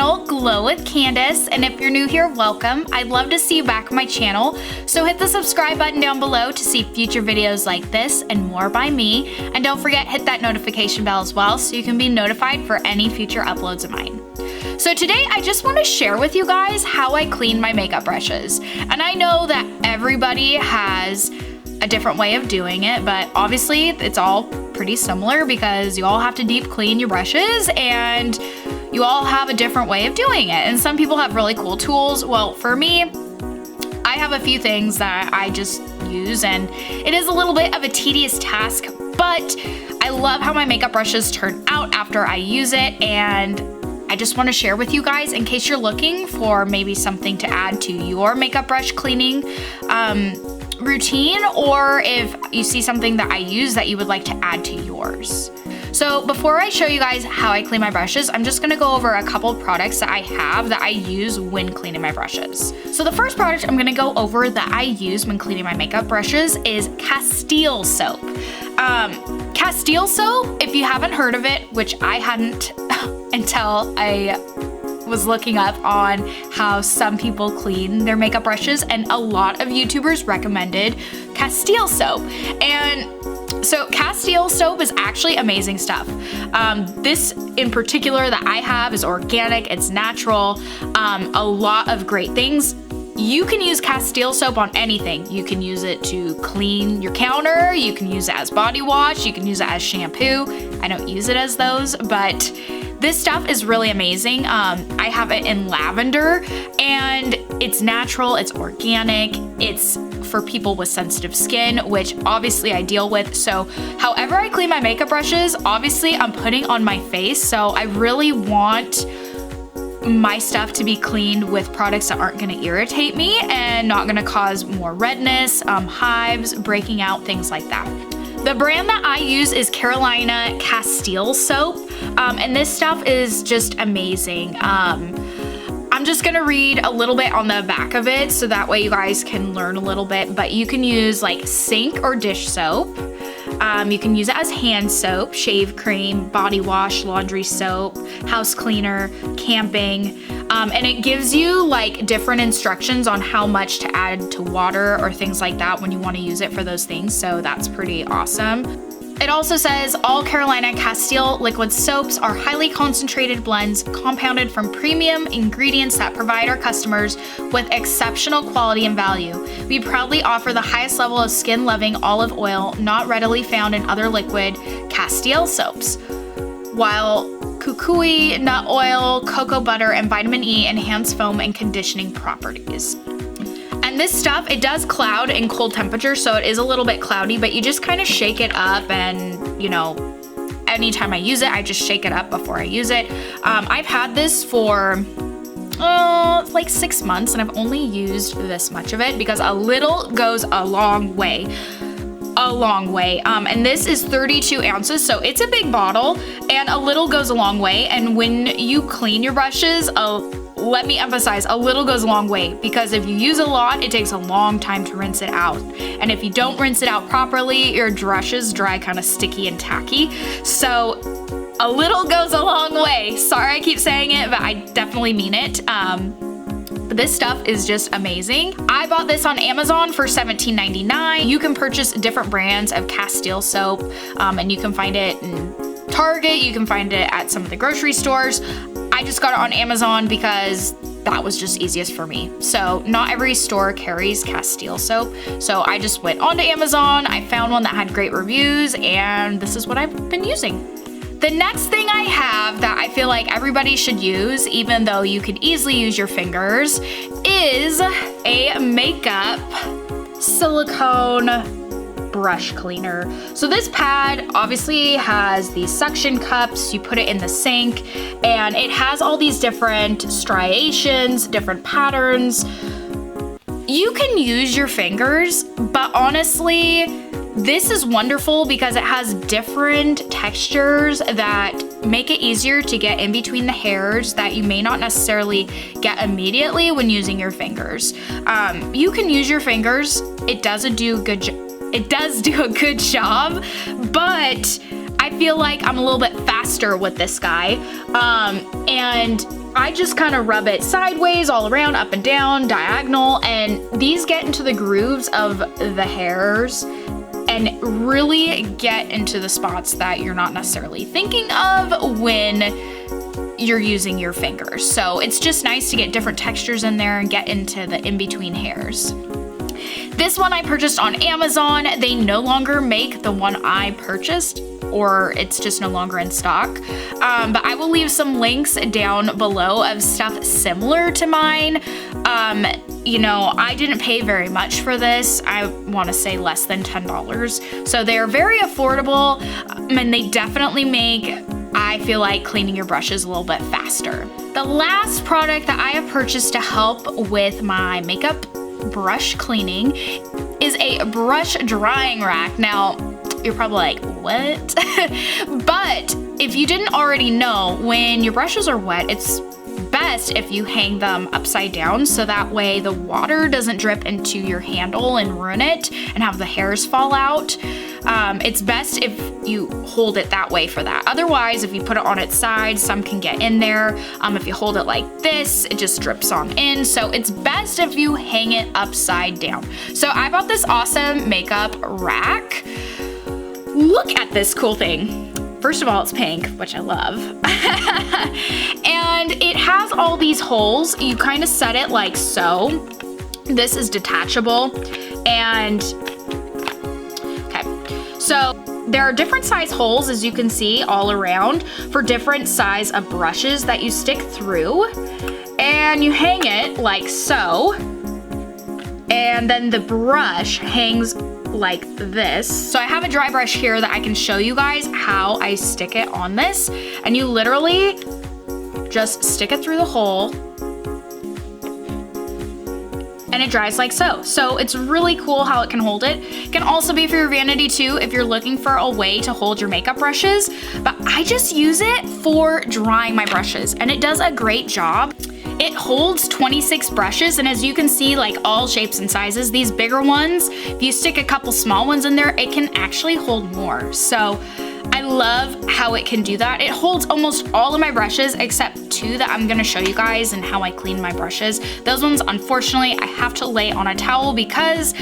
channel, Glow with Candace, and if you're new here, welcome. I'd love to see you back on my channel, so hit the subscribe button down below to see future videos like this and more by me, and don't forget, hit that notification bell as well so you can be notified for any future uploads of mine. So today I just want to share with you guys how I clean my makeup brushes, and I know that everybody has a different way of doing it, but obviously it's all pretty similar because you all have to deep clean your brushes and you all have a different way of doing it. And some people have really cool tools. Well, for me, I have a few things that I just use, and it is a little bit of a tedious task, but I love how my makeup brushes turn out after I use it, and I just want to share with you guys in case you're looking for maybe something to add to your makeup brush cleaning routine, or if you see something that I use that you would like to add to yours. So before I show you guys how I clean my brushes, I'm just gonna go over a couple products that I have that I use when cleaning my brushes. So the first product I'm gonna go over that I use when cleaning my makeup brushes is Castile Soap. Castile Soap, if you haven't heard of it, which I hadn't until I was looking up on how some people clean their makeup brushes, and a lot of YouTubers recommended Castile Soap. And so Castile Soap is actually amazing stuff. This in particular that I have is organic, it's natural, a lot of great things. You can use Castile Soap on anything. You can use it to clean your counter, you can use it as body wash, you can use it as shampoo. I don't use it as those, but this stuff is really amazing. I have it in lavender, and it's natural, it's organic, it's for people with sensitive skin, which obviously I deal with. So however I clean my makeup brushes, obviously I'm putting on my face, so I really want my stuff to be cleaned with products that aren't gonna irritate me and not gonna cause more redness, hives, breaking out, things like that. The brand that I use is Carolina Castile Soap, and this stuff is just amazing. I'm just gonna read a little bit on the back of it so that way you guys can learn a little bit, but you can use like sink or dish soap. You can use it as hand soap, shave cream, body wash, laundry soap, house cleaner, camping, and it gives you like different instructions on how much to add to water or things like that when you want to use it for those things, so that's pretty awesome. It also says all Carolina Castile liquid soaps are highly concentrated blends compounded from premium ingredients that provide our customers with exceptional quality and value. We proudly offer the highest level of skin-loving olive oil not readily found in other liquid Castile soaps, while kukui, nut oil, cocoa butter, and vitamin E enhance foam and conditioning properties. And this stuff, it does cloud in cold temperatures, so it is a little bit cloudy, but you just kind of shake it up, and you know, anytime I use it, I just shake it up before I use it. I've had this for like 6 months, and I've only used this much of it because a little goes a long way. And this is 32 ounces, so it's a big bottle, and a little goes a long way. And when you clean your brushes, let me emphasize, a little goes a long way, because if you use a lot, it takes a long time to rinse it out. And if you don't rinse it out properly, your brushes dry kind of sticky and tacky. So a little goes a long way. Sorry I keep saying it, but I definitely mean it. But this stuff is just amazing. I bought this on Amazon for $17.99. You can purchase different brands of Castile Soap, and you can find it in Target, you can find it at some of the grocery stores. I just got it on Amazon because that was just easiest for me. So not every store carries Castile Soap, so I just went onto Amazon, I found one that had great reviews, and this is what I've been using. The next thing I have that I feel like everybody should use, even though you could easily use your fingers, is a makeup silicone brush cleaner. So this pad obviously has these suction cups, you put it in the sink, and it has all these different striations, different patterns. You can use your fingers, but honestly, this is wonderful because it has different textures that make it easier to get in between the hairs that you may not necessarily get immediately when using your fingers. You can use your fingers. It does do a good job, but I feel like I'm a little bit faster with this guy. And I just kind of rub it sideways, all around, up and down, diagonal, and these get into the grooves of the hairs and really get into the spots that you're not necessarily thinking of when you're using your fingers. So it's just nice to get different textures in there and get into the in-between hairs. This one I purchased on Amazon. They no longer make the one I purchased, or it's just no longer in stock. But I will leave some links down below of stuff similar to mine. You know, I didn't pay very much for this. I want to say less than $10. So they're very affordable, and they definitely make, I feel like, cleaning your brushes a little bit faster. The last product that I have purchased to help with my makeup brush cleaning is a brush drying rack. Now, you're probably like, what? But if you didn't already know, when your brushes are wet, it's best if you hang them upside down so that way the water doesn't drip into your handle and ruin it and have the hairs fall out. It's best if you hold it that way for that. Otherwise, if you put it on its side, some can get in there. If you hold it like this, it just drips on in. So it's best if you hang it upside down. So I bought this awesome makeup rack. Look at this cool thing. First of all, it's pink, which I love. And it has all these holes. You kind of set it like so. This is detachable. And, okay, so there are different size holes, as you can see, all around for different size of brushes that you stick through. And you hang it like so. And then the brush hangs like this. So I have a dry brush here that I can show you guys how I stick it on this. And you literally just stick it through the hole and it dries like so. So it's really cool how it can hold it. It can also be for your vanity too if you're looking for a way to hold your makeup brushes. But I just use it for drying my brushes and it does a great job. It holds 26 brushes, and as you can see, like all shapes and sizes, these bigger ones, if you stick a couple small ones in there, it can actually hold more. So I love how it can do that. It holds almost all of my brushes except two that I'm gonna show you guys and how I clean my brushes. Those ones, unfortunately, I have to lay on a towel because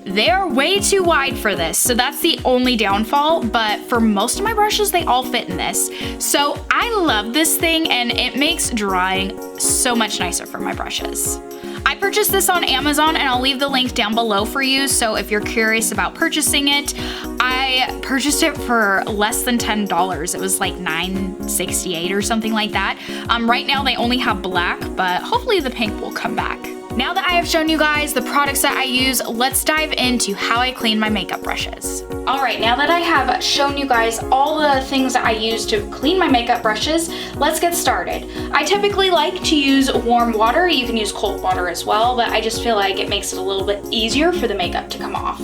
they're way too wide for this. So that's the only downfall, but for most of my brushes, they all fit in this. So I love this thing and it makes drying so much nicer for my brushes. I purchased this on Amazon and I'll leave the link down below for you. So if you're curious about purchasing it, I purchased it for less than $10. It was like $9.68 or something like that. Right now they only have black, but hopefully the pink will come back. Now that I have shown you guys the products that I use, let's dive into how I clean my makeup brushes. All right, now that I have shown you guys all the things that I use to clean my makeup brushes, let's get started. I typically like to use warm water. You can use cold water as well, but I just feel like it makes it a little bit easier for the makeup to come off.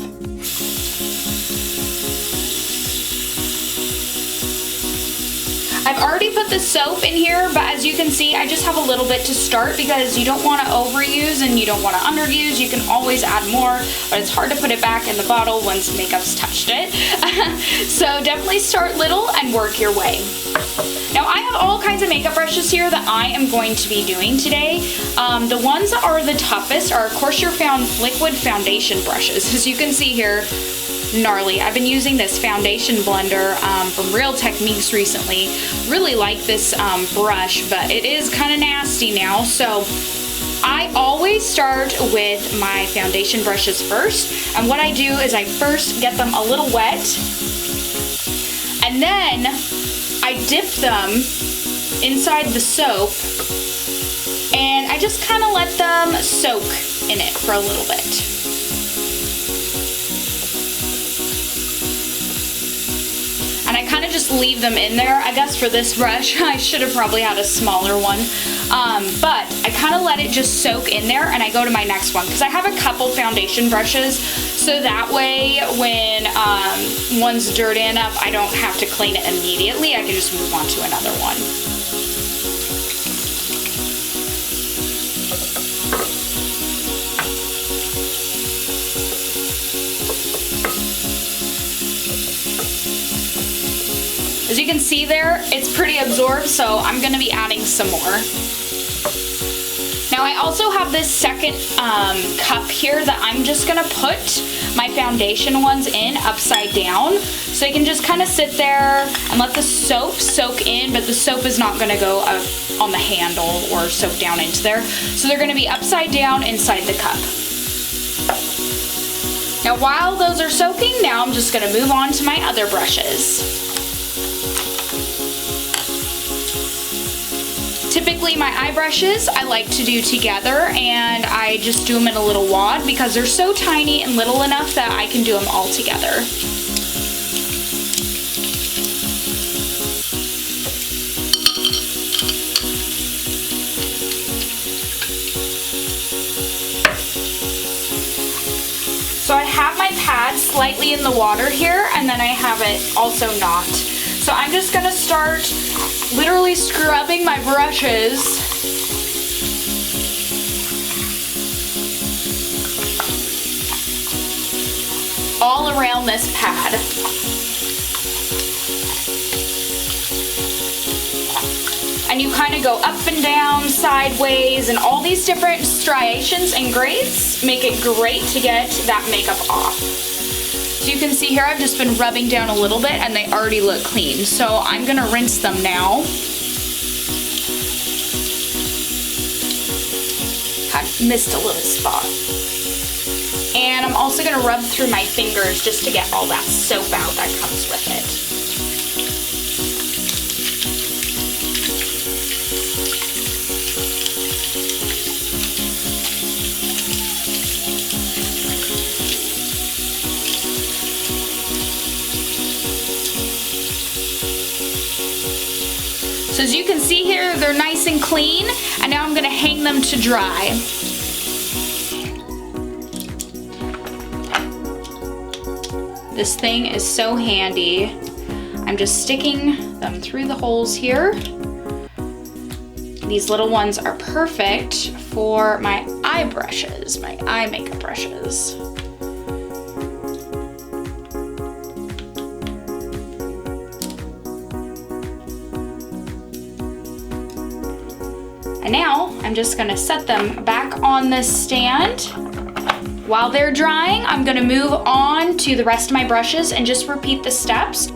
I've already put the soap in here, but as you can see, I just have a little bit to start because you don't want to overuse and you don't want to underuse. You can always add more, but it's hard to put it back in the bottle once makeup's touched it. So definitely start little and work your way. Now I have all kinds of makeup brushes here that I am going to be doing today. The ones that are the toughest are, of course, your liquid foundation brushes. As you can see here, gnarly. I've been using this foundation blender from Real Techniques recently. Really like this brush, but it is kind of nasty now. So I always start with my foundation brushes first. And what I do is I first get them a little wet, and then I dip them inside the soap, and I just kind of let them soak in it for a little bit. And I kind of just leave them in there. I guess for this brush, I should have probably had a smaller one. But I kind of let it just soak in there and I go to my next one because I have a couple foundation brushes. So that way when one's dirty enough, I don't have to clean it immediately. I can just move on to another one. As you can see there, it's pretty absorbed, so I'm gonna be adding some more. I also have this second cup here that I'm just gonna put my foundation ones in upside down. So you can just kind of sit there and let the soap soak in, but the soap is not gonna go on the handle or soak down into there. So they're gonna be upside down inside the cup. Now while those are soaking, now I'm just gonna move on to my other brushes. Typically my eye brushes I like to do together, and I just do them in a little wad because they're so tiny and little enough that I can do them all together. So I have my pad slightly in the water here, and then I have it also not. So I'm just gonna start literally scrubbing my brushes all around this pad. And you kind of go up and down, sideways, and all these different striations and grades make it great to get that makeup off. So you can see here I've just been rubbing down a little bit and they already look clean. So I'm gonna rinse them now. I missed a little spot. And I'm also gonna rub through my fingers just to get all that soap out that comes with it. So as you can see here, they're nice and clean, and now I'm gonna hang them to dry. This thing is so handy. I'm just sticking them through the holes here. These little ones are perfect for my eye brushes, my eye makeup brushes. And now I'm just gonna set them back on this stand. While they're drying, I'm gonna move on to the rest of my brushes and just repeat the steps.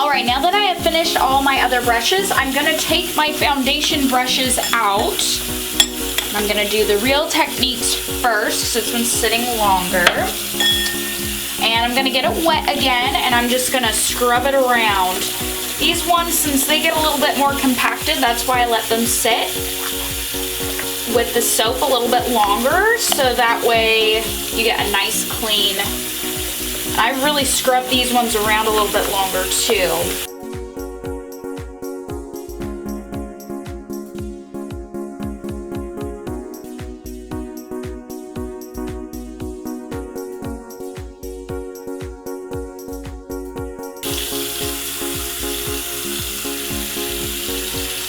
All right, now that I have finished all my other brushes, I'm gonna take my foundation brushes out. I'm gonna do the Real Techniques first, because it's been sitting longer. And I'm gonna get it wet again, and I'm just gonna scrub it around. These ones, since they get a little bit more compacted, that's why I let them sit with the soap a little bit longer, so that way you get a nice clean. I really scrub these ones around a little bit longer too.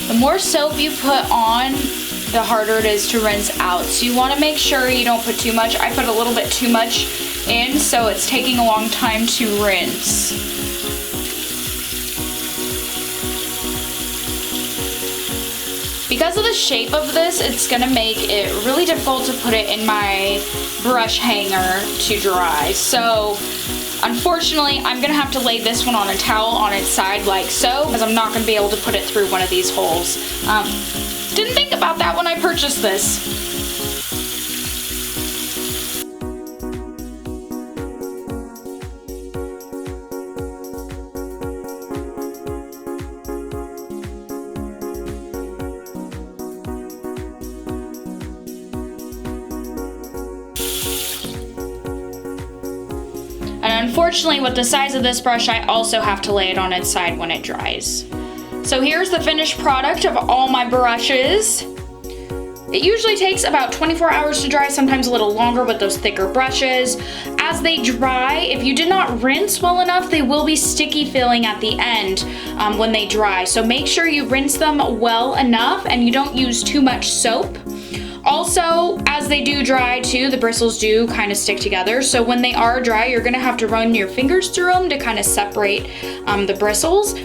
The more soap you put on, the harder it is to rinse out. So you want to make sure you don't put too much. I put a little bit too much in, so it's taking a long time to rinse. Because of the shape of this, it's gonna make it really difficult to put it in my brush hanger to dry. So unfortunately, I'm gonna have to lay this one on a towel on its side like so, because I'm not gonna be able to put it through one of these holes. Didn't think about that when I purchased this. And unfortunately, with the size of this brush, I also have to lay it on its side when it dries. So here's the finished product of all my brushes. It usually takes about 24 hours to dry, sometimes a little longer with those thicker brushes. As they dry, if you did not rinse well enough, they will be sticky feeling at the end when they dry. So make sure you rinse them well enough and you don't use too much soap. Also, as they do dry too, the bristles do kind of stick together. So when they are dry, you're gonna have to run your fingers through them to kind of separate the bristles.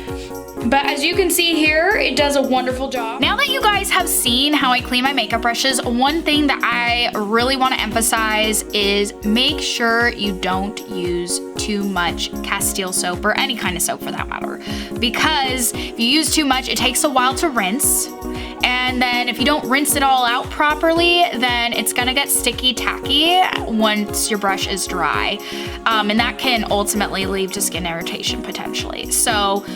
But as you can see here, it does a wonderful job. Now that you guys have seen how I clean my makeup brushes, one thing that I really want to emphasize is make sure you don't use too much Castile soap, or any kind of soap for that matter. Because if you use too much, it takes a while to rinse. And then if you don't rinse it all out properly, then it's gonna get sticky tacky once your brush is dry. And that can ultimately lead to skin irritation potentially. So,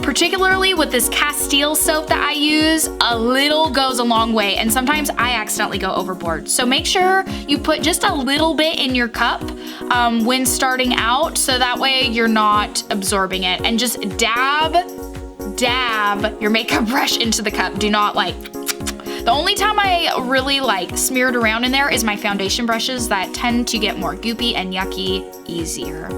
particularly with this Castile soap that I use, a little goes a long way, and sometimes I accidentally go overboard. So make sure you put just a little bit in your cup when starting out, so that way you're not absorbing it. And just dab your makeup brush into the cup. Do not the only time I really smear it around in there is my foundation brushes that tend to get more goopy and yucky easier.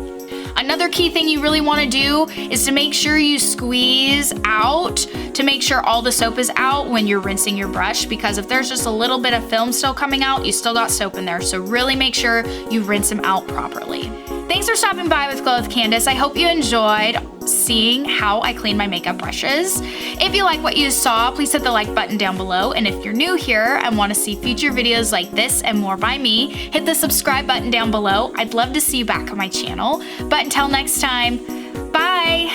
Another key thing you really want to do is to make sure you squeeze out to make sure all the soap is out when you're rinsing your brush, because if there's just a little bit of film still coming out, you still got soap in there. So really make sure you rinse them out properly. Thanks for stopping by with Glow with Candace. I hope you enjoyed seeing how I clean my makeup brushes. If you like what you saw, please hit the like button down below. And if you're new here and want to see future videos like this and more by me, hit the subscribe button down below. I'd love to see you back on my channel. But until next time, bye!